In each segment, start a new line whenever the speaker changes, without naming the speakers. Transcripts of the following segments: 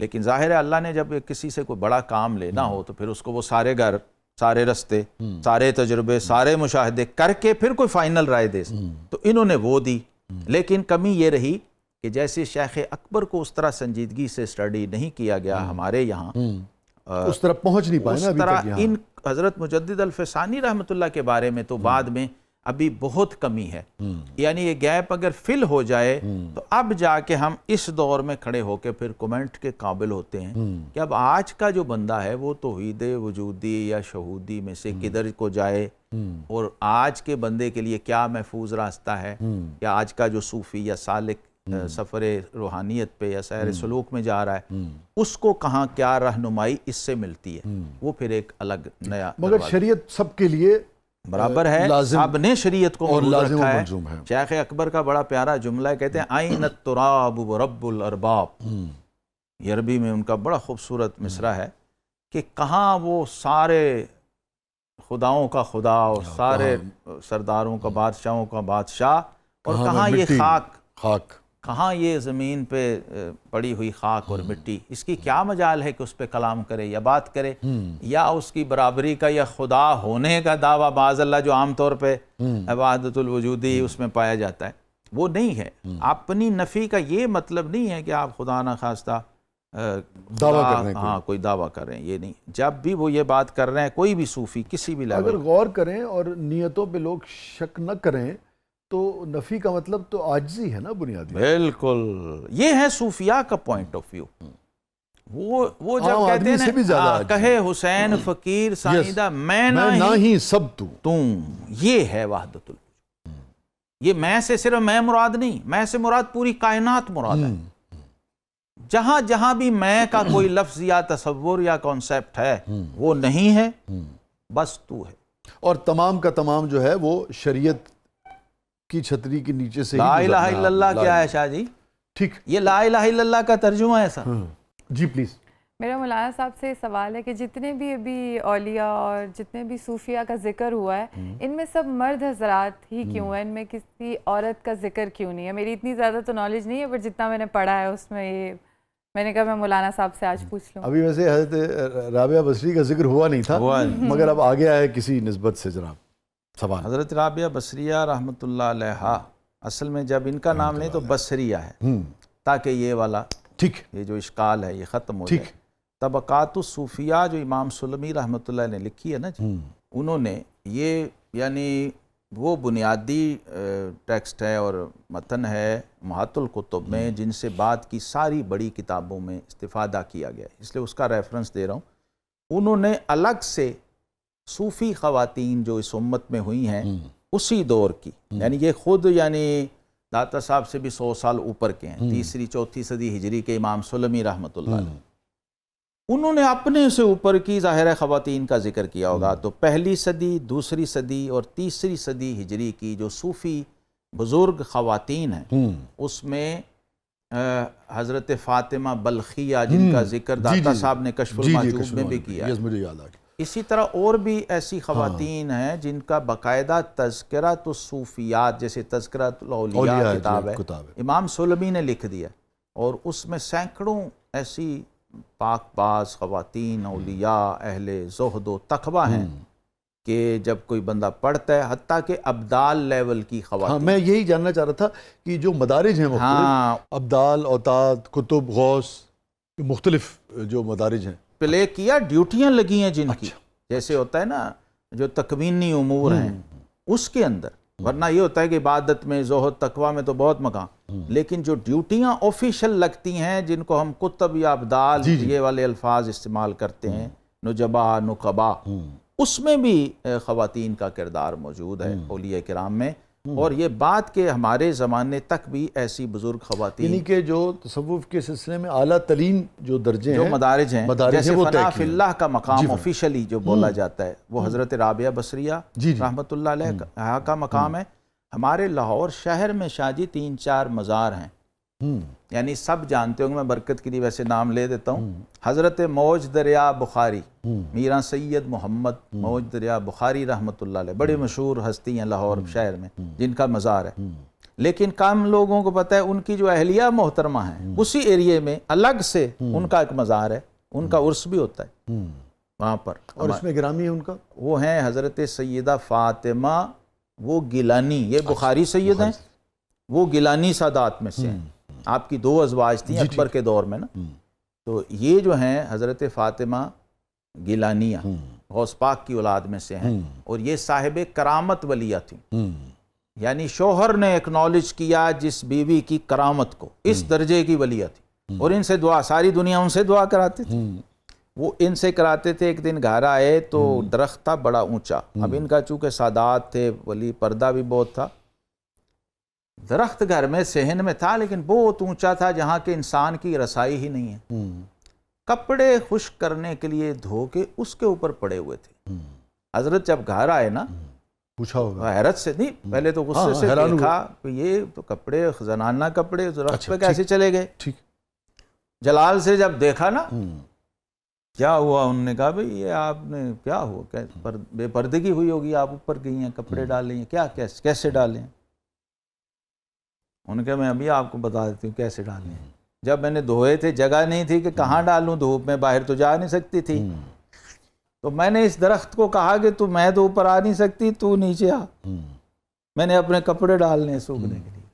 لیکن ظاہر ہے اللہ نے جب کسی سے کوئی بڑا کام لینا ہو تو پھر اس کو وہ سارے گھر، سارے رستے، سارے تجربے، سارے مشاہدے کر کے پھر کوئی فائنل رائے دے، تو انہوں نے وہ دی۔ لیکن کمی یہ رہی کہ جیسے شیخ اکبر کو اس طرح سنجیدگی سے اسٹڈی نہیں کیا گیا ہمارے یہاں،
اس طرح پہنچ نہیں پائے نا ابھی
طرح
تک یہاں۔
ان حضرت مجدد الفسانی رحمۃ اللہ کے بارے میں تو بعد میں ابھی بہت کمی ہے، یعنی یہ گیپ اگر فل ہو جائے تو اب جا کے ہم اس دور میں کھڑے ہو کے پھر کومنٹ کے قابل ہوتے ہیں کہ اب آج کا جو بندہ ہے وہ توحید وجودی یا شہودی میں سے کدھر کو جائے، اور آج کے بندے کے لیے کیا محفوظ راستہ ہے، یا آج کا جو صوفی یا سالک سفر روحانیت پہ یا سیر سلوک میں جا رہا ہے، اس کو کہاں کیا رہنمائی اس سے ملتی ہے، وہ پھر ایک الگ نیا
مگر شریعت سب کے لیے
برابر ہے، سب نے شریعت کو محفوظ رکھا ہے۔
منظوم ہے۔
شیخ اکبر کا بڑا پیارا جملہ ہے، کہتے ہیں آئین التراب ورب الارباب، یہ عربی میں ان کا بڑا خوبصورت مصرع ہے کہ کہاں وہ سارے خداؤں کا خدا اور سارے سرداروں کا بادشاہوں کا بادشاہ، اور کہاں یہ خاک، کہاں یہ زمین پہ پڑی ہوئی خاک اور مٹی، اس کی کیا مجال ہے کہ اس پہ کلام کرے یا بات کرے، یا اس کی برابری کا یا خدا ہونے کا دعویٰ معاذ اللہ جو عام طور پہ وحدت الوجودی اس میں پایا جاتا ہے، وہ نہیں ہے۔ اپنی نفی کا یہ مطلب نہیں ہے کہ آپ خدا نہ خواستہ
دعویٰ کر رہے ہیں،
ہاں کوئی دعویٰ کر رہے ہیں، یہ نہیں۔ جب بھی وہ یہ بات کر رہے ہیں، کوئی بھی صوفی کسی بھی لیول،
اگر غور کریں اور نیتوں پہ لوگ شک نہ کریں تو نفی کا مطلب تو عاجزی ہے نا بنیادی۔
بالکل، یہ ہے صوفیاء کا پوائنٹ آف ویو۔ وہ جب کہتے ہیں کہے حسین فقیر سائیدہ میں نہ ہی
سب تو،
یہ ہے وحدت الوجود۔ یہ میں سے صرف میں مراد نہیں، میں سے مراد پوری کائنات مراد ہے۔ جہاں جہاں بھی میں کا کوئی لفظ یا تصور یا کانسیپٹ ہے وہ نہیں ہے، بس تو ہے۔
اور تمام کا تمام جو ہے وہ شریعت کی چھتری کے نیچے سے
لا الہ الا اللہ کیا ہے شاہ جی؟
ٹھیک،
یہ لا الہ الا اللہ کا ترجمہ ہے سر۔
جی پلیز۔
میرا مولانا صاحب سے سوال ہے کہ جتنے بھی ابھی اولیاء اور جتنے بھی صوفیاء کا ذکر ہوا ہے، ان میں سب مرد حضرات ہی کیوں ہیں؟ ان میں کسی عورت کا ذکر کیوں نہیں ہے؟ میری اتنی زیادہ تو نالج نہیں ہے، پر جتنا میں نے پڑھا ہے اس میں یہ میں نے کہا میں مولانا صاحب سے آج پوچھ لوں۔
ابھی ویسے حضرت رابعہ بصری کا ذکر ہوا نہیں تھا، مگر اب آ گیا ہے کسی نسبت سے جناب سوال۔
حضرت رابعہ بصریہ رحمۃ اللہ علیہا، اصل میں جب ان کا نام لیں تو بصریہ ہے تاکہ یہ والا
ٹھیک،
یہ جو اشکال ہے یہ ختم ہو جائے۔ طبقات الصوفیاء جو امام سلمی رحمۃ اللہ نے لکھی ہے نا جی، انہوں نے یہ یعنی وہ بنیادی ٹیکسٹ ہے اور متن ہے محات الکتب میں جن سے بات کی ساری بڑی کتابوں میں استفادہ کیا گیا ہے، اس لیے اس کا ریفرنس دے رہا ہوں۔ انہوں نے الگ سے صوفی خواتین جو اس امت میں ہوئی ہیں اسی دور کی، یعنی یہ خود یعنی داتا صاحب سے بھی 100 سال اوپر کے ہیں، 3ری 4تھی صدی ہجری کے امام سلمی رحمۃ اللہ علیہ، انہوں نے اپنے سے اوپر کی ظاہر خواتین کا ذکر کیا ہوگا، تو 1لی صدی، 2ری صدی اور 3ری صدی ہجری کی جو صوفی بزرگ خواتین ہیں اس میں حضرت فاطمہ بلخیہ جن کا ذکر داتا صاحب نے کشف المحجوب میں بھی کیا ہے،
مجھے یاد آ گیا۔
اسی طرح اور بھی ایسی خواتین ہیں جن کا باقاعدہ تذکرۃ الصوفیات جیسے تذکرۃ الاولیاء کتاب ہے، امام سلمی نے لکھ دیا، اور اس میں سینکڑوں ایسی پاک باز خواتین اولیاء اہل زہد و تقویٰ ہیں کہ جب کوئی بندہ پڑھتا ہے حتیٰ کہ ابدال لیول کی خواتین۔
ہاں، میں یہی جاننا چاہ رہا تھا کہ جو مدارج ہیں مختلف، ابدال، اوتاد، کتب، غوث، مختلف جو مدارج ہیں
پلے کیا، ڈیوٹیاں لگی ہیں جن کی، جیسے ہوتا ہے نا جو تکوینی امور ہیں اس کے اندر، ورنہ یہ ہوتا ہے کہ عبادت میں زہد تقویٰ میں تو بہت مقام، لیکن جو ڈیوٹیاں آفیشل لگتی ہیں جن کو ہم کتب یا ابدال یہ والے الفاظ استعمال کرتے ہیں، نجبا، نقبا، اس میں بھی خواتین کا کردار موجود ہے اولیاء کرام میں، اور یہ بات کہ ہمارے زمانے تک بھی ایسی بزرگ خواتین،
یعنی کہ جو تصوف کے سلسلے میں اعلیٰ ترین جو درجے
جو
ہیں،
مدارج ہیں، جیسے فنا فی اللہ کا مقام آفیشلی جو بولا جاتا ہے وہ حضرت رابعہ بصریہ رحمۃ اللہ علیہ کا مقام ہے۔ ہمارے لاہور شہر میں شاہ جی 3-4 مزار ہیں، یعنی سب جانتے ہوں گے، میں برکت کے لیے ویسے نام لے دیتا ہوں، حضرت موج دریا بخاری، میراں سید محمد موج دریا بخاری رحمۃ اللہ علیہ، بڑے مشہور ہستی ہیں لاہور شہر میں جن کا مزار ہے، لیکن کم لوگوں کو پتہ ہے ان کی جو اہلیہ محترمہ ہیں اسی ایریے میں الگ سے ان کا ایک مزار ہے، ان کا عرس بھی ہوتا ہے وہاں پر.
اور اس میں گرامی ہے ان کا،
وہ ہیں حضرت سیدہ فاطمہ وہ گیلانی، یہ بخاری سید ہیں، وہ گیلانی سادات میں سے ہیں. آپ کی 2 ازواج تھیں اکبر کے دور میں نا. تو یہ جو ہیں حضرت فاطمہ گیلانیہ غوث پاک کی اولاد میں سے ہیں، اور یہ صاحب کرامت ولیہ تھیں. یعنی شوہر نے ایکنالج کیا جس بیوی کی کرامت کو، اس درجے کی ولیہ تھی، اور ان سے دعا، ساری دنیا ان سے دعا کراتی تھی. وہ ان سے کراتے تھے. ایک دن گھر آئے تو درخت تھا بڑا اونچا. اب ان کا چونکہ سادات تھے، ولی پردہ بھی بہت تھا. درخت گھر میں صحن میں تھا لیکن بہت اونچا تھا جہاں کہ انسان کی رسائی ہی نہیں ہے. کپڑے خشک کرنے کے لیے دھو کے اس کے اوپر پڑے ہوئے تھے. حضرت جب گھر آئے نا،
پوچھا ہوگا،
حیرت سے نہیں، پہلے تو غصے سے دیکھا کہ یہ تو کپڑے زنانہ کپڑے درخت پہ کیسے چلے گئے. جلال سے جب دیکھا نا کیا ہوا، انہوں نے کہا بھئی یہ آپ نے کیا ہوا، بے پردگی ہوئی ہوگی، آپ اوپر گئی ہیں کپڑے ڈالے ہیں، کیا کیسے ڈالے ہیں. انہوں نے کہا میں ابھی آپ کو بتا دیتی ہوں کیسے ڈالے ہیں. جب میں نے دھوئے تھے جگہ نہیں تھی کہ کہاں ڈالوں، دھوپ میں باہر تو جا نہیں سکتی تھی، تو میں نے اس درخت کو کہا کہ میں تو اوپر آ نہیں سکتی، تو نیچے آ. میں نے اپنے کپڑے ڈالنے سوکھنے کے لیے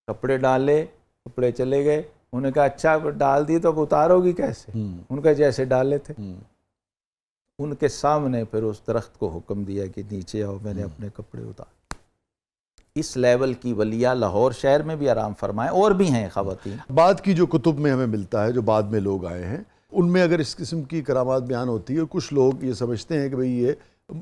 کپڑے ڈالے، کپڑے چلے گئے. انہوں نے کہا اچھا ڈال دی تو اب اتارو گی کیسے؟ ان کا جیسے ڈالے تھے. ان کے سامنے پھر اس درخت کو حکم دیا کہ نیچے آؤ. میں نے اپنے کپڑے اتارے. اس لیول کی ولیہ لاہور شہر میں بھی آرام فرمائے، اور بھی ہیں خواتین.
بعد کی جو کتب میں ہمیں ملتا ہے، جو بعد میں لوگ آئے ہیں، ان میں اگر اس قسم کی کرامات بیان ہوتی ہے، کچھ لوگ یہ سمجھتے ہیں کہ بھئی یہ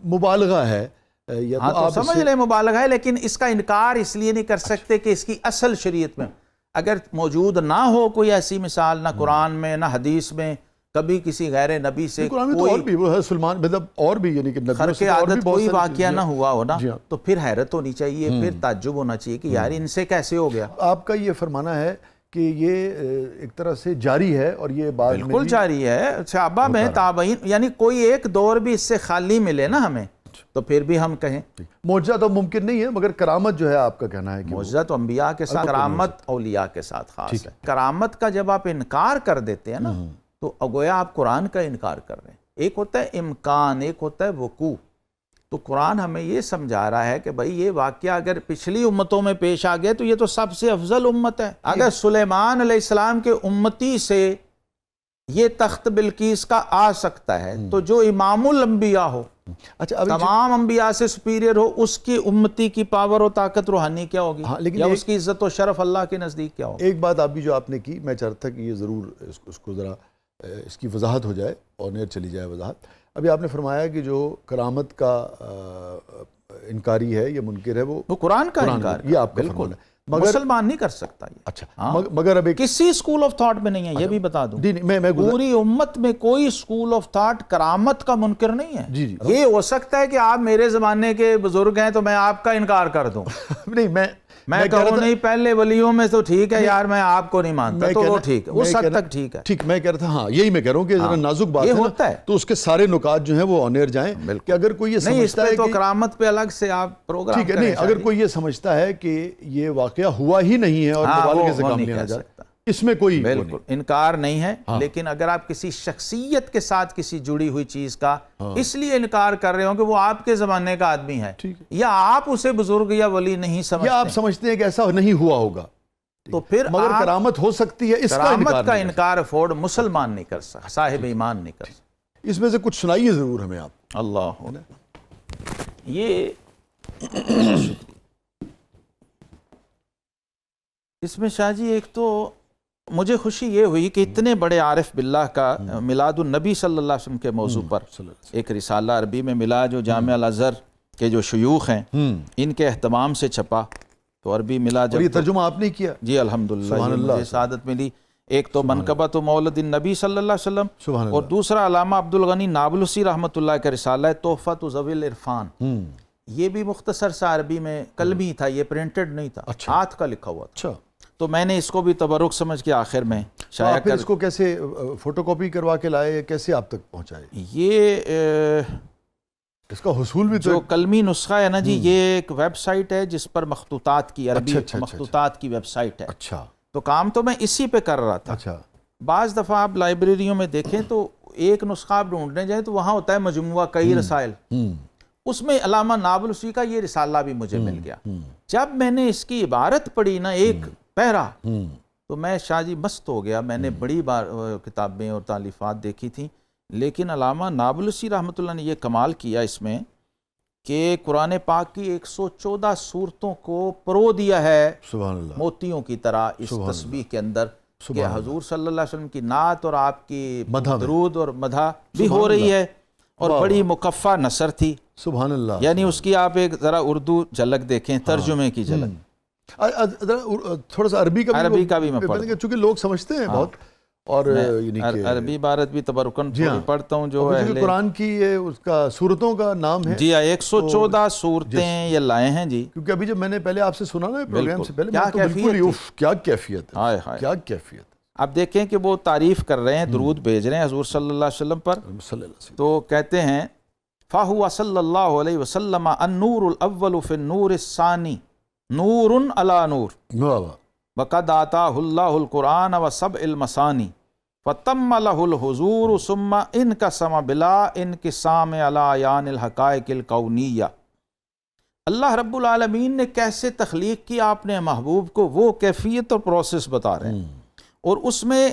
مبالغہ ہے.
ہاں تو سمجھ لیں مبالغہ ہے، لیکن اس کا انکار اس لیے نہیں کر سکتے کہ اس کی اصل شریعت میں اگر موجود نہ ہو کوئی ایسی مثال، نہ قرآن میں نہ حدیث میں کبھی کسی غیر نبی سے
کوئی وہ ہے سلمان مطلب اور بھی یعنی کہ
خرق عادت کوئی واقعہ نہ ہوا ہو نا، تو پھر حیرت ہونی چاہیے، پھر تعجب ہونا چاہیے کہ یار ان سے کیسے ہو گیا.
آپ کا یہ فرمانا ہے کہ یہ ایک طرح سے جاری ہے، اور یہ بات
بالکل جاری ہے. صحابہ میں تابعین، یعنی کوئی ایک دور بھی اس سے خالی ملے نا ہمیں تو پھر بھی ہم کہیں.
معجزہ تو ممکن نہیں ہے، مگر کرامت جو ہے آپ کا کہنا ہے کہ
معجزہ تو انبیاء کے ساتھ، کرامت اولیاء کے ساتھ خاص ہے. کرامت کا جب آپ انکار کر دیتے ہیں نا تو گویا آپ قرآن کا انکار کر رہے ہیں. ایک ہوتا ہے امکان، ایک ہوتا ہے وقوع. تو قرآن ہمیں یہ سمجھا رہا ہے کہ بھئی یہ واقعہ اگر پچھلی امتوں میں پیش آ گیا تو یہ تو سب سے افضل امت ہے. اگر سلیمان علیہ السلام کے امتی سے یہ تخت بلقیس کا آ سکتا ہے تو جو امام الانبیاء ہو، تمام انبیاء سے سپیریئر ہو، اس کی امتی کی پاور و طاقت روحانی کیا ہوگی، یا اس کی عزت و شرف اللہ کے نزدیک کیا ہوگی.
ایک بات آپ بھی جو آپ نے کی، میں چاہتا تھا کہ یہ ضرور اس کو ذرا اس کی وضاحت ہو جائے، اور نیر چلی جائے وضاحت. ابھی آپ نے فرمایا کہ جو کرامت کا انکاری ہے یا منکر ہے وہ
قرآن کا انکار،
یہ آپ کا
بالکل
فرمانا ہے.
مسلمان نہیں کر سکتا یہ.
اچھا مگر اب
کسی اسکول آف تھاٹ میں نہیں ہے، یہ بھی بتا دوں. پوری امت میں کوئی اسکول آف تھاٹ کرامت کا منکر نہیں ہے. یہ ہو سکتا ہے کہ آپ میرے زمانے کے بزرگ ہیں تو میں آپ کا انکار کر دوں.
نہیں
میں کہوں نہیں پہلے ولیوں میں تو ٹھیک ہے یار، میں آپ کو نہیں مانتا، تو وہ ٹھیک ہے، اس حد تک ٹھیک ہے.
ٹھیک، میں کہہ رہا تھا ہاں یہی میں کہہ رہا ہوں کہ ذرا نازک بات
یہ ہوتا ہے
تو اس کے سارے نکات جو ہیں وہ آنیر جائیں. کہ اگر کوئی یہ سمجھتا ہے
تو کرامت پہ الگ سے آپ پروگرام
ٹھیک ہے، نہیں اگر کوئی یہ سمجھتا ہے کہ یہ واقعہ ہوا ہی نہیں ہے اور مبالغے سے کام نہیں آ جاتا، اس میں کوئی
بالکل انکار نہیں ہے. لیکن اگر آپ کسی شخصیت کے ساتھ کسی جڑی ہوئی چیز کا اس لیے انکار کر رہے ہوں کہ وہ آپ کے زمانے کا آدمی ہے، یا آپ اسے بزرگ یا ولی نہیں سمجھتے،
یا آپ سمجھتے ہیں کہ ایسا نہیں ہوا ہوگا،
تو پھر
مگر کرامت ہو سکتی ہے. اس
کرامت کا انکار افورڈ مسلمان نہیں کر سکتا، صاحب ایمان نہیں کر سکتا.
اس میں سے کچھ سنائیے ضرور ہمیں آپ.
اللہ یہ اس میں شاہ جی ایک تو مجھے خوشی یہ ہوئی کہ اتنے بڑے عارف باللہ کا میلاد النبی صلی اللہ علیہ وسلم کے موضوع پر ایک رسالہ عربی میں ملا جو جامعہ الازہر کے جو شیوخ ہیں ان کے اہتمام سے چھپا. تو عربی ملا جب
یہ ترجمہ آپ نے کیا؟
جی الحمدللہ، مجھے سعادت ملی. ایک تو منقبۃ مولد النبی صلی اللہ علیہ وسلم، اور دوسرا علامہ عبدالغنی نابلسی رحمۃ اللہ کا رسالہ ہے تحفۃ ذوی العرفان. یہ بھی مختصر سا عربی میں قلمی تھا، یہ پرنٹڈ نہیں تھا، ہاتھ کا لکھا ہوا تھا. تو میں نے اس کو بھی تبرک سمجھ کے آخر میں شائع کر.
اس کو کیسے فوٹو کاپی کروا کے لائے، کیسے آپ تک پہنچائے؟
یہ
اس کا حصول بھی
جو کلمی نسخہ ہے نا جی، یہ ایک ویب سائٹ ہے جس پر مخطوطات کی عربی مخطوطات کی ویب سائٹ ہے.
اچھا.
تو کام تو میں اسی پہ کر رہا تھا.
اچھا.
بعض دفعہ آپ لائبریریوں میں دیکھیں تو ایک نسخہ آپ ڈھونڈنے جائیں تو وہاں ہوتا ہے مجموعہ کئی رسائل، اس میں علامہ نابلسی کا یہ رسالہ بھی مجھے مل گیا. جب میں نے اس کی عبارت پڑھی نا ایک پیرا، تو میں شاہ جی مست ہو گیا. میں نے بڑی بار کتابیں اور تالیفات دیکھی تھیں، لیکن علامہ نابلسی رحمۃ اللہ نے یہ کمال کیا اس میں کہ قرآن پاک کی 114 صورتوں کو پرو دیا ہے
سبحان اللہ
موتیوں کی طرح اس تسبیح کے اندر، کہ حضور صلی اللہ علیہ وسلم کی نعت اور آپ کی درود اور مدح بھی ہو رہی ہے، اور بڑی مکفہ نثر تھی.
سبحان اللہ.
یعنی اس کی آپ ایک ذرا اردو جھلک دیکھیں، ترجمے کی جھلک.
تھوڑا سا عربی کا بھی
میں پڑھتا ہوں،
چونکہ لوگ سمجھتے ہیں بہت، اور
عربی عبارت بھی تبرکن پڑھتا ہوں جو
قرآن کی اس کا صورتوں کا نام ہے.
جی 114 صورتیں یہ لائے ہیں جی.
کیونکہ ابھی جب میں نے پہلے آپ سے سنا نا پروگرام سے پہلے، کیا کیفیت ہے، کیا کیفیت.
اب دیکھیں کہ وہ تعریف کر رہے ہیں، درود بھیج رہے ہیں حضور صلی اللہ علیہ وسلم پر. تو کہتے ہیں فَهُوَ صلی اللہ علیہ وسلم النور الاول فی النور الثانی نور علی نور وقد آتاہ اللہ القرآن وسبع المثانی فتم لہ الحضور ثم انقسم بلا انقسام علی عیان الحقائق الکونیہ. اللہ رب العالمین نے کیسے تخلیق کی آپ نے محبوب کو، وہ کیفیت اور پروسیس بتا رہے ہیں، اور اس میں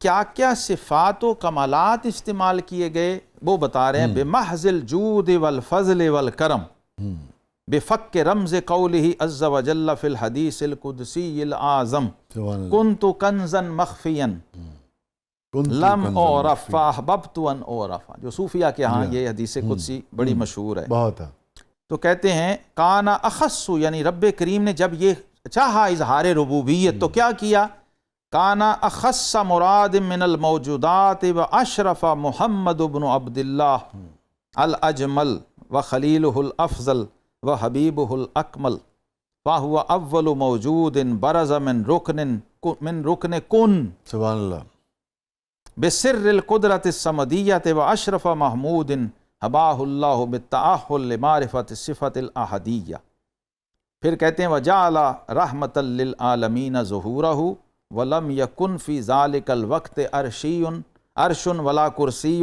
کیا کیا صفات و کمالات استعمال کیے گئے وہ بتا رہے ہیں. بمحض الجود والفضل والکرم بفک رمز قولہ عز وجل فی الحدیث القدسی العظم کنت کنزا مخفیا لم اعرف فاحببت ان اعرف. جو صوفیہ کے ہاں یہ حدیث قدسی بڑی مشہور ہے.
بہت.
تو کہتے ہیں کانا اخص، یعنی رب کریم نے جب یہ چاہا اظہار ربوبیت تو کیا کیا، کانا اخص مراد من الموجودات و اشرف محمد بن عبداللہ الاجمل و خلیلہ الافضل و حبیبہ الاکمل فہو اول موجود برز من رکن کن
سبحان اللہ
بسر القدرت الصمدیت و اشرف محمود حباہ اللہ بالتأہل لمعرفت صفت الاحدیہ. پھر کہتے ہیں وجعل رحمتا للعالمین ظہورہ ولم یکن فی ذالک الوقت عرش ولا کرسی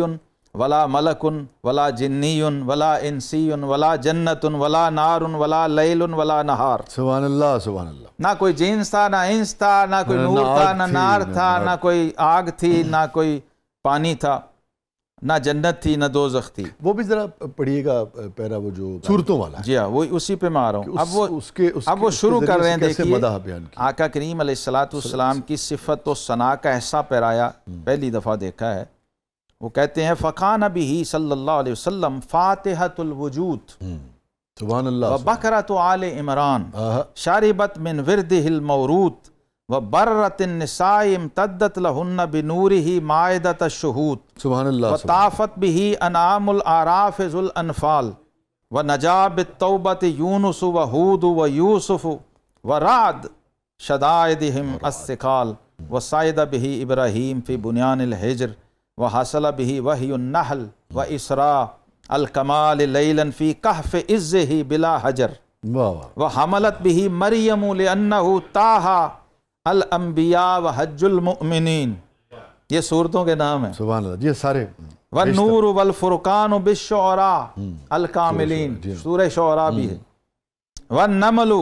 ولا ملک ولا جنی ولا انسی ولا جنت ولا نار ولا لیل ولا نہار.
سبحان اللہ سبحان اللہ.
نہ کوئی جنس تھا، نہ انس تھا، نہ کوئی نور تھا، نہ نار تھا، نہ کوئی آگ تھی، نہ کوئی پانی تھا، نہ جنت تھی نہ دوزخ تھی.
وہ بھی ذرا پڑھیے گا پیرا، وہ جو صورتوں والا.
جی ہاں، وہ اسی پہ میں آ رہا ہوں. اب وہ شروع کر رہے ہیں. دیکھیے آقا کریم علیہ الصلوۃ والسلام کی صفت و ثنا کا ایسا پیرایا پہلی دفعہ دیکھا ہے. وہ کہتے ہیں فَقَانَ بِهِ صلی اللہ علیہ وسلم فاتحۃ الوجود
سبحان اللہ
وبکرۃ آل عمران شاربت من وردہ المورود وبرت النساء امتدت لہن بنورہ مائدۃ الشہود
سبحان اللہ
وطافت بہ انعام الاعراف ذو الانفال ونجا بالتوبۃ یونس وہود ویوسف ورعد شدائدہم الثقال وصعد بہ ابراہیم فی بنیان الحجر وحصل بہ وحی النحل واسراء الکمال لیلا فی کہف عزہ بلا حجر وحملت بہ مریم لأنہ تاہا الانبیاء وحج المؤمنین. یہ صورتوں کے نام ہیں.
سبحان اللہ. یہ سارے
والنور والفرقان بالشعراء الکاملین، سورہ شعراء بھی ہے. والنمل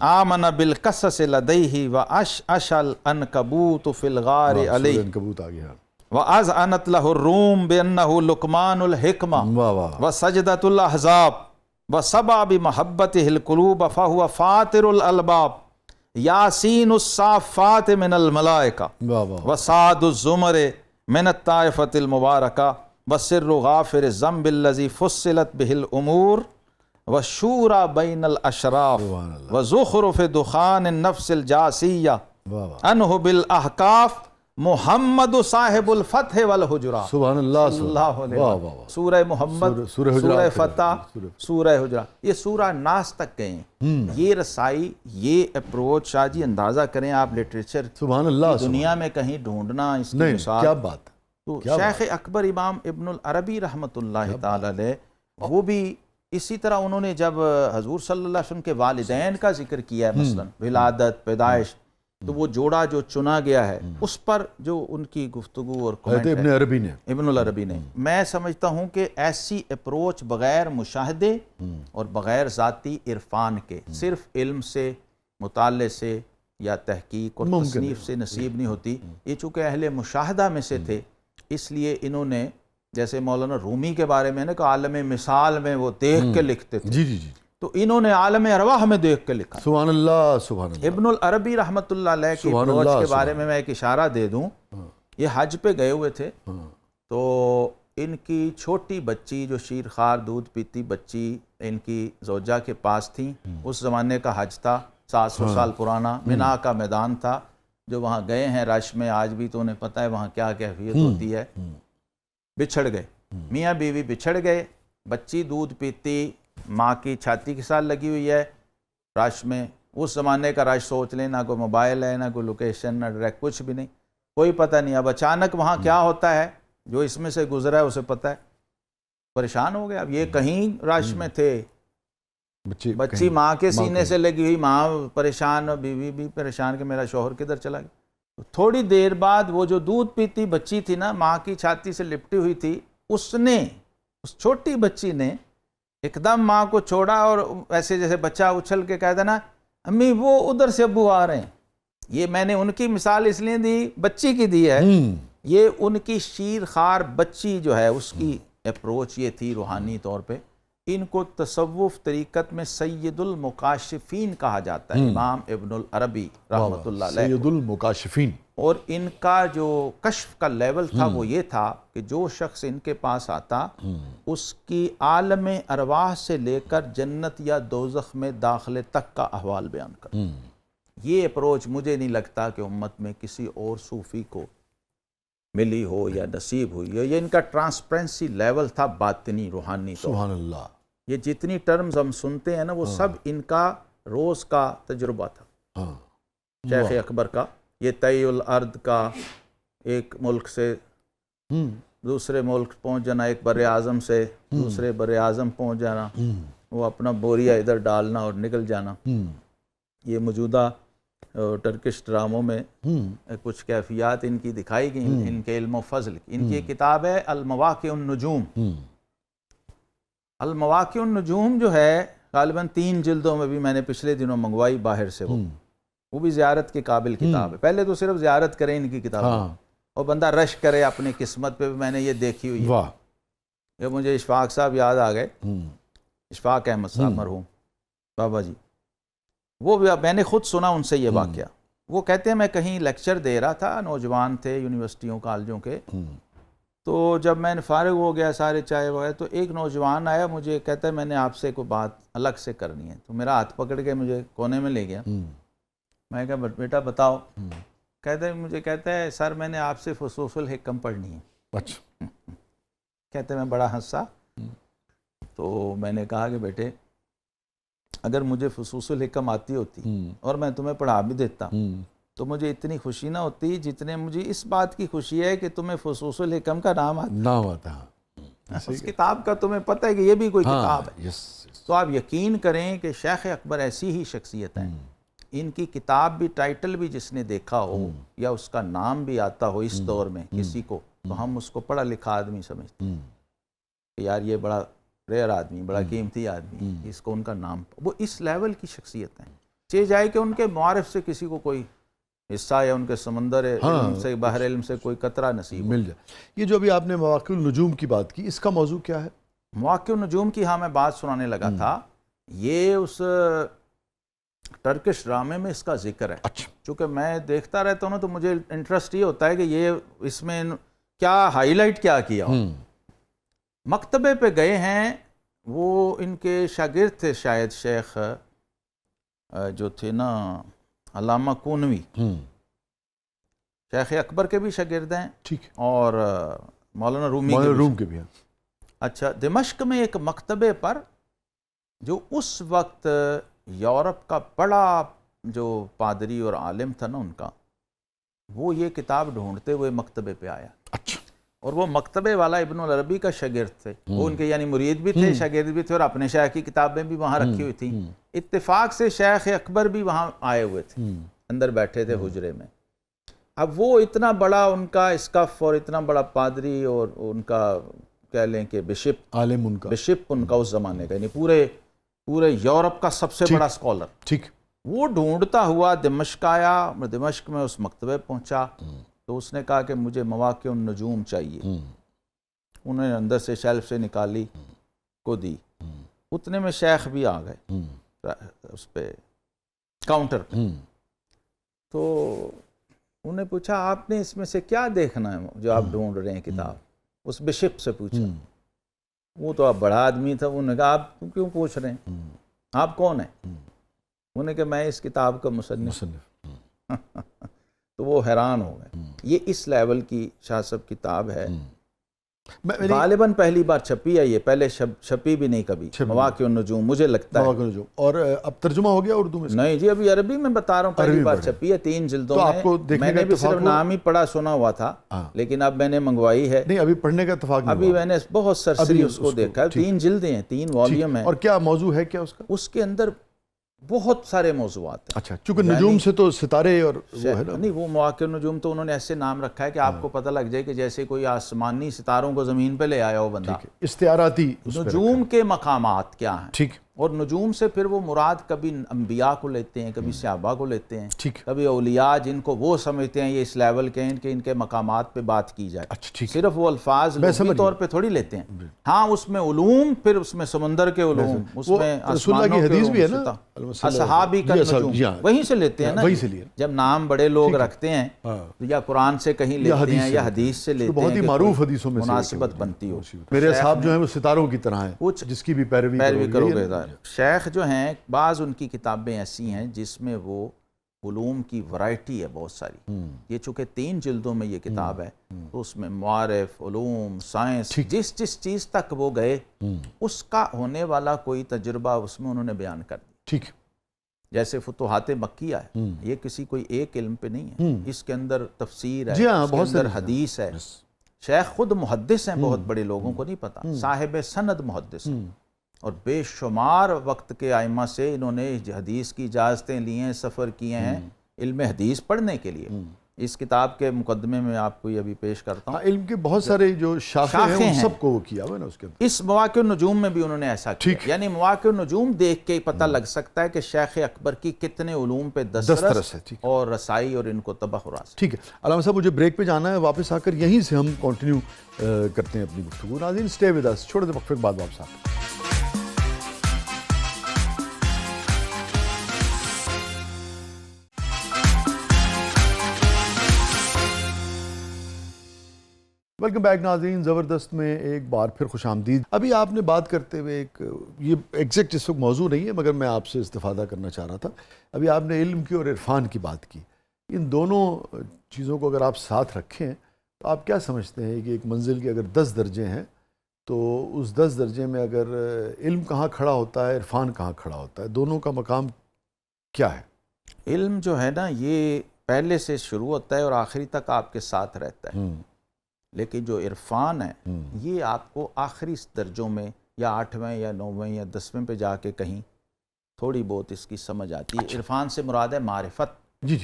آمن بالقصص لدیہ واشعش العنکبوت فی الغار علیہ وَأَذْعَنَتْ لَهُ الرُّومُ بِأَنَّهُ لُقْمَانُ الْحِكْمَةِ وَسَجْدَةُ الْأَحْزَابِ وَسَبَعَ بِمَحَبَّتِهِ الْقُلُوبَ فَهُوَ فَاطِرُ الْأَلْبَابِ يَاسِينُ الصَّافَّاتِ مِنَ الْمَلَائِكَةِ وَسَعْدُ الزُّمَرِ مِنَ الطَّائِفَةِ الْمُبَارَكَةِ وَسِرُّ غَافِرِ الذَّنبِ الَّذِي فُصِّلَتْ بِهِ الْأُمُورُ وَالشُّورَى بَيْنَ الْأَشْرَافِ وَزُخْرُفِ دُخَانِ النَّفْسِ الْجَاسِيَّةِ أَنْهُ بِالْأَحْقَافِ محمد صاحب الفتح والحجرات.
سبحان اللہ
سورہ محمد، سورہ فتح، سورہ حجرات. یہ سورہ ناس تک گئے ہیں. یہ رسائی، یہ اپروچ شاہ جی اندازہ کریں آپ لٹریچر
سبحان اللہ
دنیا میں کہیں ڈھونڈنا اس کی مثال.
کیا بات.
تو شیخ اکبر امام ابن العربی رحمۃ اللہ تعالی علیہ وہ بھی اسی طرح انہوں نے جب حضور صلی اللہ علیہ وسلم کے والدین کا ذکر کیا ہے، مثلا ولادت، پیدائش، تو وہ جوڑا جو چنا گیا ہے اس پر جو ان کی گفتگو اور کمنٹ ہے ابن العربی نے، میں سمجھتا ہوں کہ ایسی اپروچ بغیر مشاہدے اور بغیر ذاتی عرفان کے، صرف علم سے، مطالعے سے یا تحقیق اور تصنیف سے نصیب نہیں ہوتی۔ یہ چونکہ اہل مشاہدہ میں سے تھے، اس لیے انہوں نے جیسے مولانا رومی کے بارے میں کہ عالم مثال میں وہ دیکھ کے لکھتے تھے،
جی جی جی،
تو انہوں نے عالم ارواح میں دیکھ کے لکھا۔
سبحان اللہ سبحان اللہ۔
ابن العربی رحمۃ اللہ علیہ کی اپروچ کے بارے میں ایک اشارہ دے دوں، یہ حج پہ گئے ہوئے تھے، تو ان کی چھوٹی بچی جو شیر خوار دودھ پیتی بچی ان کی زوجہ کے پاس تھی، اس زمانے کا حج تھا، 700 سال پرانا، منا کا میدان تھا، جو وہاں گئے ہیں رش میں، آج بھی تو انہیں پتہ ہے وہاں کیا کیفیت ہوتی ہے، بچھڑ گئے، میاں بیوی بچھڑ گئے، بچی دودھ پیتی ماں کی چھاتی کے ساتھ لگی ہوئی ہے رش میں، اس زمانے کا رش سوچ لیں، نہ کوئی موبائل ہے، نہ کوئی لوکیشن، نہ ڈائریکٹ، کچھ بھی نہیں، کوئی پتہ نہیں۔ اب اچانک وہاں کیا ہوتا ہے، جو اس میں سے گزرا ہے اسے پتہ ہے، پریشان ہو گئے۔ اب یہ کہیں رش میں تھے، بچی ماں کے سینے سے لگی ہوئی، ماں پریشان اور بیوی بھی پریشان کہ میرا شوہر کدھر چلا گیا۔ تھوڑی دیر بعد وہ جو دودھ پیتی بچی تھی نا، ماں کی چھاتی سے لپٹی ہوئی تھی، اس چھوٹی بچی نے ایک دم ماں کو چھوڑا اور ایسے جیسے بچہ اچھل کے کہتا نا، امی وہ ادھر سے ابو آ رہے ہیں۔ یہ میں نے ان کی مثال اس لیے دی، بچی کی دی ہے، یہ ان کی شیر خوار بچی جو ہے اس کی اپروچ یہ تھی روحانی طور پہ۔ ان کو تصوف طریقت میں سید المکاشفین کہا جاتا ہے، امام ابن العربی رحمۃ اللہ علیہ،
سید المکاشفین۔
اور ان کا جو کشف کا لیول تھا وہ یہ تھا کہ جو شخص ان کے پاس آتا اس کی عالم ارواح سے لے کر جنت یا دوزخ میں داخلے تک کا احوال بیان کر۔ یہ اپروچ مجھے نہیں لگتا کہ امت میں کسی اور صوفی کو ملی ہو یا نصیب ہوئی ہو۔ یہ ان کا ٹرانسپیرنسی لیول تھا باطنی روحانی طور۔
سبحان اللہ۔
یہ جتنی ٹرمز ہم سنتے ہیں نا وہ سب ان کا روز کا تجربہ تھا، شیخ اکبر کا، یہ طی الارض کا، ایک ملک سے دوسرے ملک پہنچ جانا، ایک بر اعظم سے دوسرے بر اعظم پہنچ جانا، وہ اپنا بوریا ادھر ڈالنا اور نکل جانا۔ یہ موجودہ ٹرکش ڈراموں میں کچھ کیفیات ان کی دکھائی گئی، ان کے علم و فضل کی۔ ان کی ایک کتاب ہے المواقع النجوم۔ المواقع النجوم جو ہے غالباً 3 جلدوں میں بھی میں نے پچھلے دنوں منگوائی باہر سے، وہ بھی زیارت کے قابل کتاب ہے۔ پہلے تو صرف زیارت کریں ان کی کتاب اور بندہ رش کرے اپنی قسمت پہ، بھی میں نے یہ دیکھی ہوئی ہے۔ جب مجھے اشفاق صاحب یاد آ گئے، اشفاق احمد صاحب مرحوم بابا جی، وہ بھی میں نے خود سنا ان سے یہ واقعہ۔ وہ کہتے ہیں میں کہیں لیکچر دے رہا تھا، نوجوان تھے یونیورسٹیوں کالجوں کے، تو جب میں نے فارغ ہو گیا سارے چائے وغیرہ، تو ایک نوجوان آیا مجھے، کہتا ہے میں نے آپ سے کوئی بات الگ سے کرنی ہے، تو میرا ہاتھ پکڑ کے مجھے کونے میں لے گیا۔ میں کہا بیٹا بتاؤ۔ کہتا ہے سر میں نے آپ سے فصوص الحکم پڑھنی ہے۔ کہتے میں بڑا ہنسا، تو میں نے کہا کہ بیٹے اگر مجھے فصوص الحکم آتی ہوتی اور میں تمہیں پڑھا بھی دیتا تو مجھے اتنی خوشی نہ ہوتی جتنے مجھے اس بات کی خوشی ہے کہ تمہیں فصوص الحکم کا نام آتا ہے۔ اس کتاب کا تمہیں پتہ ہے کہ یہ بھی کوئی کتاب ہے۔ تو آپ یقین کریں کہ شیخ اکبر ایسی ہی شخصیت ہیں، ان کی کتاب بھی، ٹائٹل بھی جس نے دیکھا ہو یا اس کا نام بھی آتا ہو اس دور میں کسی کو، تو ہم اس کو پڑھا لکھا آدمی سمجھتے ہیں کہ یار یہ بڑا ریئر آدمی، بڑا قیمتی آدمی، اس کو ان کا نام، وہ اس لیول کی شخصیت ہیں۔ چاہے جائے کہ ان کے معارف سے کسی کو کوئی حصہ یا ان کے سمندر علم سے، بحر علم سے کوئی قطرہ نصیب
مل جائے۔ یہ جو ابھی آپ نے مواقع النجوم کی بات کی، اس کا موضوع کیا ہے؟
مواقع النجوم کی میں بات سنانے لگا تھا، یہ اس ٹرکش ڈرامے میں اس کا ذکر ہے۔ چونکہ میں دیکھتا رہتا ہوں نا تو مجھے انٹرسٹ یہ ہوتا ہے کہ یہ اس میں کیا ہائی لائٹ کیا کیا ہو۔ مکتبے پہ گئے ہیں، وہ ان کے شاگرد تھے شاید، شیخ جو تھے نا علامہ کونوی، شیخ اکبر کے بھی شاگرد ہیں، اور مولانا روم کے بھی ہیں۔ اچھا، دمشق میں ایک مکتبے پر جو اس وقت یورپ کا بڑا جو پادری اور عالم تھا نا ان کا، وہ یہ کتاب ڈھونڈتے ہوئے مکتبے پہ آیا۔ اور وہ مکتبے والا ابن العربی کا شاگرد تھے، وہ ان کے یعنی مرید بھی تھے، شاگرد بھی تھے، اور اپنے شیخ کی کتابیں بھی وہاں رکھی ہوئی تھیں۔ اتفاق سے شیخ اکبر بھی وہاں آئے ہوئے تھے، اندر بیٹھے تھے حجرے میں۔ اب وہ اتنا بڑا ان کا اسکف اور اتنا بڑا پادری اور ان کا کہہ لیں کہ بشپ،
عالم ان کا،
بشپ ان کا اس زمانے کا، یعنی پورے یورپ کا سب سے بڑا اسکالر،
ٹھیک،
وہ ڈھونڈتا ہوا دمشق آیا، دمشق میں اس مکتبے پہنچا تو اس نے کہا کہ مجھے مواقع النجوم چاہیے۔ انہوں نے اندر سے شیلف سے نکالی کو دی، اتنے میں شیخ بھی آ گئے اس پہ کاؤنٹر پہ، تو انہوں نے پوچھا آپ نے اس میں سے کیا دیکھنا ہے جو آپ ڈھونڈ رہے ہیں کتاب؟ اس بشپ سے پوچھا، وہ تو آپ بڑا آدمی تھا، انہوں نے کہا آپ کیوں پوچھ رہے ہیں، آپ کون ہیں؟ انہوں نے کہا میں اس کتاب کا مصنف۔ تو وہ حیران ہو گئے، یہ اس لیول کی شاہ صاحب کتاب ہے، غالباً پہلی بار چھپی ہے یہ، پہلے چھپی بھی نہیں کبھی، مواقع النجوم مجھے لگتا ہے۔
اور اب ترجمہ ہو گیا اردو میں؟
نہیں جی، ابھی عربی میں بتا رہا ہوں، پہلی بار چھپی ہے 3 جلدوں میں۔ میں نے بھی صرف نام ہی پڑھا سنا ہوا تھا، لیکن اب میں نے منگوائی ہے۔
نہیں ابھی پڑھنے کا اتفاق نہیں،
ابھی میں نے بہت سرسری اس کو دیکھا ہے، 3 جلدیں ہیں، 3 والیوم ہیں۔
اور کیا موضوع ہے کیا اس کا؟
اس کے اندر بہت سارے موضوعات ہیں۔
اچھا، چونکہ نجوم سے تو ستارے اور وہ ہے نا،
نہیں وہ مواقع النجوم تو انہوں نے ایسے نام رکھا ہے کہ آپ کو پتہ لگ جائے کہ جیسے کوئی آسمانی ستاروں کو زمین پہ لے آیا ہو بندہ۔
استعاراتی
نجوم کے مقامات کیا ہیں،
ٹھیک،
اور نجوم سے پھر وہ مراد کبھی انبیاء کو لیتے ہیں، کبھی صحابہ کو لیتے ہیں،
ٹھیک،
کبھی اولیاء جن کو وہ سمجھتے ہیں یہ اس لیول کے ہیں کہ ان کے مقامات پہ بات کی جائے۔
اچھا ٹھیک،
صرف وہ الفاظ لغوی طور پہ تھوڑی لیتے ہیں، ہاں اس میں علوم، پھر اس میں سمندر کے علوم، اس میں
رسول اللہ کی حدیث بھی ہے نا،
اصحابی کا نجوم، وہیں سے لیتے ہیں نا،
وہیں سے لیا۔
جب نام بڑے لوگ رکھتے ہیں یا قرآن سے کہیں لیتے ہیں یا حدیث سے لیتے ہیں،
بہت ہی معروف حدیثوں میں
مناسبت بنتی ہو۔
میرے اصحاب جو ہیں وہ ستاروں کی طرح ہیں، جس کی بھی پیروی
کرو گے۔ شیخ جو ہیں بعض ان کی کتابیں ایسی ہیں جس میں وہ علوم کی ورائٹی ہے بہت ساری، یہ چونکہ 3 جلدوں میں یہ کتاب ہے تو اس میں معارف، علوم، سائنس، جس چیز تک وہ گئے اس کا ہونے والا کوئی تجربہ اس میں انہوں نے بیان کر دیا۔
ٹھیک،
جیسے فتوحات مکیہ ہے، یہ کسی کوئی ایک علم پہ نہیں ہے، اس کے اندر تفسیر ہے، اس کے اندر حدیث ہے۔ شیخ خود محدث ہیں، بہت بڑے لوگوں کو نہیں پتا، صاحب سند محدث ہیں، اور بے شمار وقت کے ائمہ سے انہوں نے حدیث کی اجازتیں لی ہیں، سفر کیے ہیں علم حدیث پڑھنے کے لیے۔ اس کتاب کے مقدمے میں آپ کو یہ ابھی پیش کرتا ہوں،
علم کے بہت سارے جو شاخیں ہیں ان سب کو وہ کیا ہوا ہے نا اس کے اندر۔
اس مواقع النجوم میں بھی انہوں نے ایسا کیا، یعنی مواقع النجوم دیکھ کے ہی پتہ لگ سکتا ہے کہ شیخ اکبر کی کتنے علوم پہ دسترس اور رسائی اور ان کو طبق و راس۔
ٹھیک ہے علامہ صاحب، مجھے بریک پہ جانا ہے، واپس آ کر یہیں سے ہم کنٹینیو کرتے ہیں اپنی گفتگو۔ ناظرین اسٹے ود اس، چھوڑے دیں وقفے کے بعد واپس آتے ہیں۔ ویلکم بیک ناظرین، زبردست میں ایک بار پھر خوش آمدید۔ ابھی آپ نے بات کرتے ہوئے ایک یہ ایگزیکٹ اس وقت موضوع نہیں ہے مگر میں آپ سے استفادہ کرنا چاہ رہا تھا، ابھی آپ نے علم کی اور عرفان کی بات کی، ان دونوں چیزوں کو اگر آپ ساتھ رکھیں تو آپ کیا سمجھتے ہیں کہ ایک منزل کے اگر 10 درجے ہیں تو اس 10 درجے میں اگر علم کہاں کھڑا ہوتا ہے، عرفان کہاں کھڑا ہوتا ہے، دونوں کا مقام کیا ہے؟
علم جو ہے نا یہ پہلے سے شروع ہوتا ہے اور آخری تک آپ کے ساتھ رہتا ہے، لیکن جو عرفان ہے یہ آپ کو آخری درجوں میں یا 8ویں یا 9ویں یا 10ویں پہ جا کے کہیں تھوڑی بہت اس کی سمجھ آتی ہے۔ عرفان سے مراد ہے معرفت۔
جی،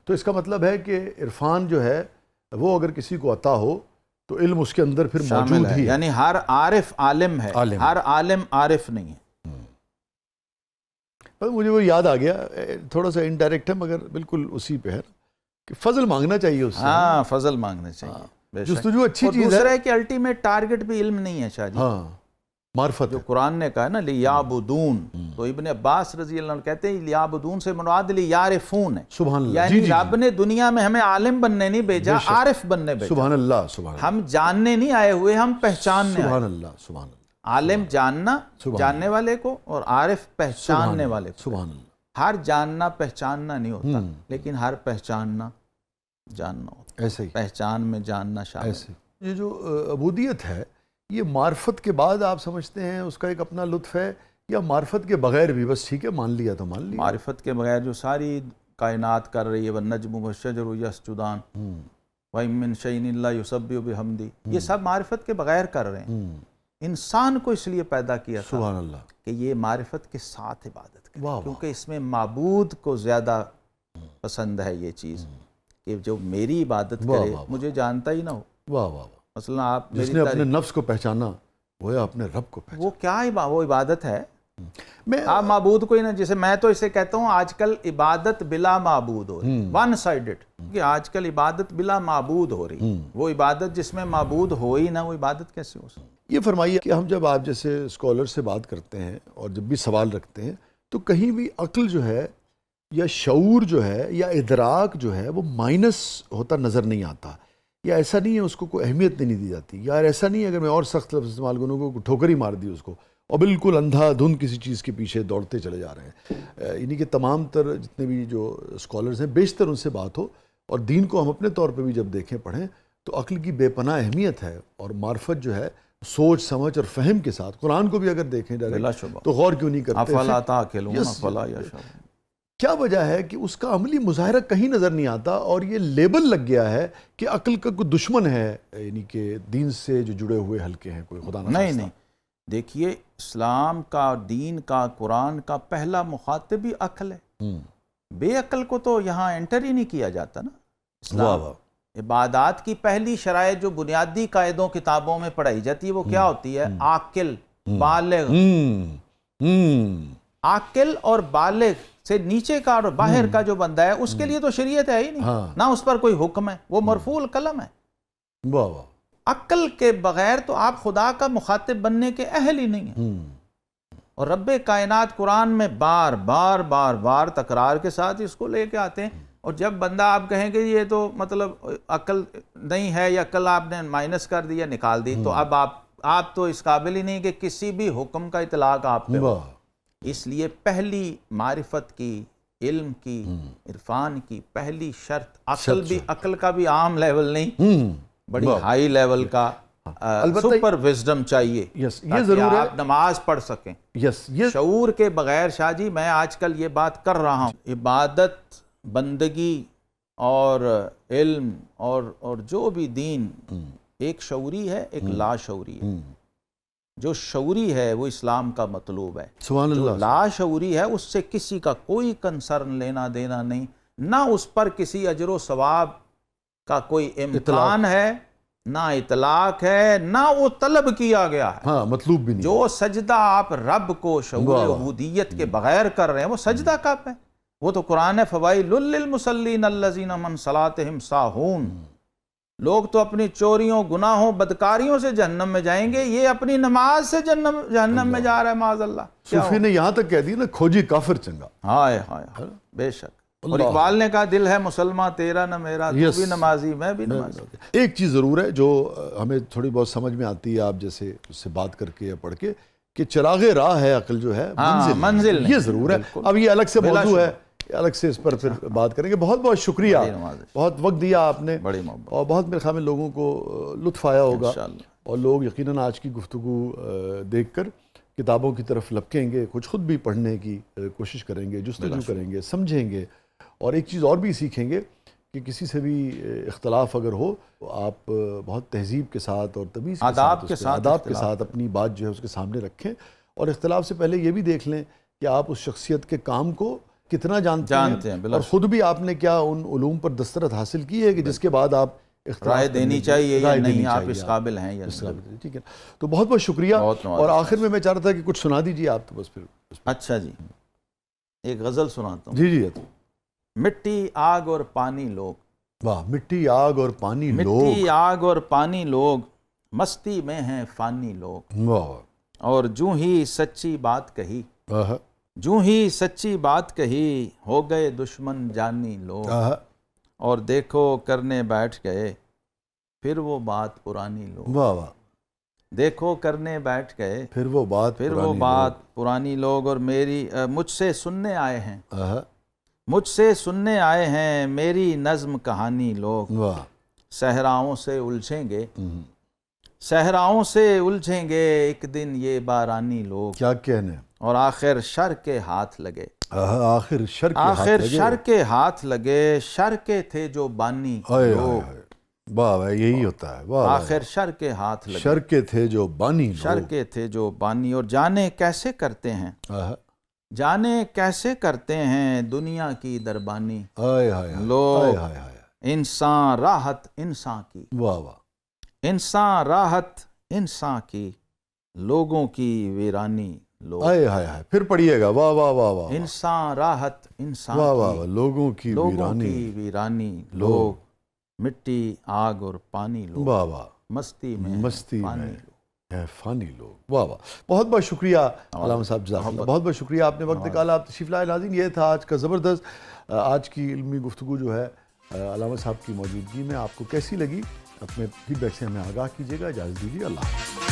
تو اس کا مطلب ہے کہ عرفان جو ہے وہ اگر کسی کو عطا ہو تو علم اس کے اندر پھر موجود ہی ہے،
یعنی ہر عارف عالم ہے، ہر عالم عارف نہیں ہے۔
مجھے وہ یاد آ گیا، تھوڑا سا انڈائریکٹ ہے مگر بالکل اسی پہ ہے کہ فضل مانگنا چاہیے اس سے۔
ہاں، فضل مانگنا چاہیے،
جستجو اچھی چیز ہے۔
دوسرا ہے کہ الٹیمیٹ ٹارگٹ بھی علم نہیں ہے شاہ جی،
ہاں معرفت،
جو قرآن نے کہا نا لیعبدون، تو ابن عباس رضی اللہ عنہ کہتے ہیں لیعبدون سے مراد لیعرفون ہے،
سبحان اللہ،
یعنی رب نے دنیا میں ہمیں عالم بننے نہیں بھیجا، عارف بننے بھیجا۔
سبحان اللہ، سبحان اللہ،
ہم جاننے نہیں آئے ہوئے، ہم پہچاننے آئے۔
سبحان اللہ، سبحان اللہ،
عالم جاننا، جاننے والے کو، اور عارف پہچاننے والے کو۔
سبحان اللہ،
ہر جاننا پہچاننا نہیں ہوتا، لیکن ہر پہچاننا جاننا ہوتا،
ایسے ہی
پہچان میں جاننا شامل۔
ایسے یہ جو عبودیت ہے یہ معرفت کے بعد آپ سمجھتے ہیں اس کا ایک اپنا لطف ہے، یا معرفت کے بغیر بھی بس ٹھیک ہے مان لیا تو مان لیا؟
معرفت کے بغیر جو ساری کائنات کر رہی ہے، وَالنَّجْمُ وَالشَّجَرُ يَسْجُدَانِ، وَإِن مِّن شَيْءٍ إِلَّا يُسَبِّحُ بِحَمْدِهِ، یہ سب معرفت کے بغیر کر رہے ہیں۔ انسان کو اس لیے پیدا کیا تھا
سبحان اللہ،
کہ یہ معرفت کے ساتھ عبادت کرے،
واہ واہ،
کیونکہ اس میں معبود کو زیادہ پسند ہے یہ چیز کہ جو میری عبادت
واہ
کرے
واہ واہ،
مجھے جانتا ہی نہ ہو۔
واہ واہ واہ،
مثلا آپ
جس نے اپنے نفس کو پہچانا وہ اپنے رب کو پہچانا۔
وہ کیا وہ عبادت ہے؟
میں
آپ معبود کو ہی نہ، جیسے میں تو اسے کہتا ہوں آج کل عبادت بلا معبود ہو رہی، ون سائیڈڈ، کہ آج کل عبادت بلا معبود ہو رہی، وہ عبادت جس میں معبود ہو ہی نہ، وہ عبادت کیسے ہو سکتی؟
یہ فرمائیے کہ ہم جب آپ جیسے اسکالر سے بات کرتے ہیں اور جب بھی سوال رکھتے ہیں تو کہیں بھی عقل جو ہے یا شعور جو ہے یا ادراک جو ہے وہ مائنس ہوتا نظر نہیں آتا، یا ایسا نہیں ہے اس کو کوئی اہمیت نہیں دی جاتی، یا ایسا نہیں ہے اگر میں اور سخت لفظ استعمال کروں کو ٹھوکر ہی مار دی اس کو اور بالکل اندھا دھند کسی چیز کے پیچھے دوڑتے چلے جا رہے ہیں۔ یعنی کہ تمام تر جتنے بھی جو اسکالرز ہیں بیشتر ان سے بات ہو، اور دین کو ہم اپنے طور پہ بھی جب دیکھیں پڑھیں تو عقل کی بے پناہ اہمیت ہے، اور معرفت جو ہے سوچ سمجھ اور فہم کے ساتھ قرآن کو بھی اگر دیکھیں
بلا شبہ
تو غور کیوں نہیں کرتے؟
افلا تعقلون افلا یشعرون۔
کیا وجہ ہے کہ اس کا عملی مظاہرہ کہیں نظر نہیں آتا، اور یہ لیبل لگ گیا ہے کہ عقل کا کوئی دشمن ہے، یعنی کہ دین سے جو جڑے ہوئے حلقے ہیں کوئی خدا نہ
نہیں، دیکھیے اسلام کا، دین کا، قرآن کا پہلا مخاطب ہی عقل ہے، بے عقل کو تو یہاں انٹر ہی نہیں کیا جاتا نا۔ اسلام عبادات کی پہلی شرائط جو بنیادی قاعدوں کتابوں میں پڑھائی جاتی ہے وہ کیا ہوتی ہے؟ عاقل، بالغ۔ عاقل اور بالغ سے نیچے کا اور باہر کا جو بندہ ہے اس کے لیے تو شریعت ہے ہی نہیں، نہ اس پر کوئی حکم ہے، وہ مرفوع القلم ہے۔
واہ واہ،
عقل کے بغیر تو آپ خدا کا مخاطب بننے کے اہل ہی نہیں ہیں۔ اور رب کائنات قرآن میں بار بار بار بار تکرار کے ساتھ اس کو لے کے آتے ہیں، اور جب بندہ آپ کہیں کہ یہ تو مطلب عقل نہیں ہے یا عقل آپ نے مائنس کر دی یا نکال دی، تو اب آپ تو اس قابل ہی نہیں کہ کسی بھی حکم کا اطلاق آپ پہ ہو۔ اس لیے پہلی معرفت کی، علم کی، عرفان کی پہلی شرط عقل کا بھی عام لیول نہیں، بڑی ہائی لیول کا سپر وزڈم چاہیے،
یہ ضرور ہے
آپ نماز پڑھ سکیں۔ شعور کے بغیر شاہ جی میں آج کل یہ بات کر رہا ہوں، عبادت، بندگی اور علم اور جو بھی دین ایک شعوری ہے، ایک لا شعوری ہے۔ جو شعوری ہے وہ اسلام کا مطلوب ہے،
سبحان اللہ۔
جو لا شعوری ہے اس سے کسی کا کوئی کنسرن لینا دینا نہیں، نہ اس پر کسی اجر و ثواب کا کوئی امکان ہے، نہ اطلاق ہے، نہ وہ طلب کیا گیا ہے۔
ہاں، مطلوب بھی نہیں۔
جو سجدہ آپ رب کو شعور عبودیت کے بغیر کر رہے ہیں وہ سجدہ کب ہے؟ وہ تو قرآن ہے فوائل للمصلین الذین من صلاتہم ساہون۔ لوگ تو اپنی چوریوں، گناہوں، بدکاریوں سے جہنم میں جائیں گے، یہ اپنی نماز سے جہنم میں جا رہا ہے معاذ اللہ۔
صوفی نے یہاں تک کہہ دی نا، کھوجی کافر چنگا۔
ہائے ہائے، بے شک۔ اور اقبال نے کہا دل ہے مسلمان تیرا نہ میرا، تو بھی نمازی میں بھی نمازی۔
ایک چیز ضرور ہے جو ہمیں تھوڑی بہت سمجھ میں آتی ہے آپ جیسے اس سے بات کر کے یا پڑھ کے، کہ چراغ راہ ہے عقل جو ہے، منزل یہ ضرور ہے۔ اب یہ الگ سے موضوع ہے، الگ سے اس پر پھر بات کریں گے۔ بہت بہت شکریہ، بہت وقت دیا آپ نے، اور بہت میرے خیال میں لوگوں کو لطف آیا ہوگا، اور لوگ یقیناً آج کی گفتگو دیکھ کر کتابوں کی طرف لپکیں گے، کچھ خود بھی پڑھنے کی کوشش کریں گے، جستجو کریں گے، سمجھیں گے، اور ایک چیز اور بھی سیکھیں گے کہ کسی سے بھی اختلاف اگر ہو تو آپ بہت تہذیب کے ساتھ اور تمیز کے ساتھ، آداب کے ساتھ اپنی بات جو ہے اس کے سامنے رکھیں، اور اختلاف سے پہلے یہ بھی دیکھ لیں کہ آپ اس شخصیت کے کام کو کتنا جانتے ہیں، اور خود بھی آپ نے کیا ان علوم پر دسترت حاصل کی ہے کہ جس کے بعد آپ
رائے دینی چاہیے یا نہیں، آپ اس قابل ہیں یا
نہیں۔ ٹھیک ہے، تو بہت بہت شکریہ، اور آخر میں چاہ رہا تھا کہ کچھ سنا دیجیے آپ، تو بس پھر۔
اچھا جی، ایک غزل سناتا ہوں۔
جی۔
مٹی، آگ اور پانی لوگ،
واہ، مٹی، آگ اور پانی لوگ،
مٹی، آگ اور پانی لوگ، مستی میں ہیں فانی لوگ،
واہ،
اور جوں ہی سچی بات کہی، جوں ہی سچی بات کہی، ہو گئے دشمن جانی لوگ، اور دیکھو کرنے بیٹھ گئے پھر وہ بات پرانی لوگ،
واہ واہ،
دیکھو کرنے بیٹھ گئے
پھر وہ بات
پرانی لوگ، اور مجھ سے سننے آئے ہیں، مجھ سے سننے آئے ہیں میری نظم کہانی لوگ، صحراؤں سے الجھیں گے، صحراؤں سے الجھیں گے ایک دن یہ بارانی لوگ،
کیا کہنے،
اور آخر شر کے ہاتھ لگے،
آخر شر
کے ہاتھ لگے، شر کے تھے جو بانی لوگ،
واہ واہ یہی ہوتا ہے. واہ
آخر شر کے ہاتھ لگے.
شر کے تھے جو بانی لوگ.
شر کے تھے جو بانی. اور جانے کیسے کرتے ہیں, جانے کیسے کرتے ہیں دنیا کی دربانی. لوگ انسان راحت انسان کی.
واہ واہ.
انسان راحت انسان کی, لوگوں کی ویرانی.
آئے ہائے ہائے, پھر پڑھیے گا. واہ واہ واہ واہ.
انسان راحت انسان
واہ واہ واہ. لوگوں کی
ویرانی. لوگ مٹی آگ اور پانی. لوگ
واہ واہ.
مستی میں
فانی لوگ. واہ واہ. بہت بہت شکریہ علامہ صاحب, جزاک اللہ. بہت بہت شکریہ, آپ نے وقت نکالا, آپ تشریف لائے. ناظرین, یہ تھا آج کا زبردست. آج کی علمی گفتگو جو ہے علامہ صاحب کی موجودگی میں آپ کو کیسی لگی, اپنے فیڈ بیک سے ہمیں آگاہ کیجیے گا. اجازت دیجیے, اللہ حافظ.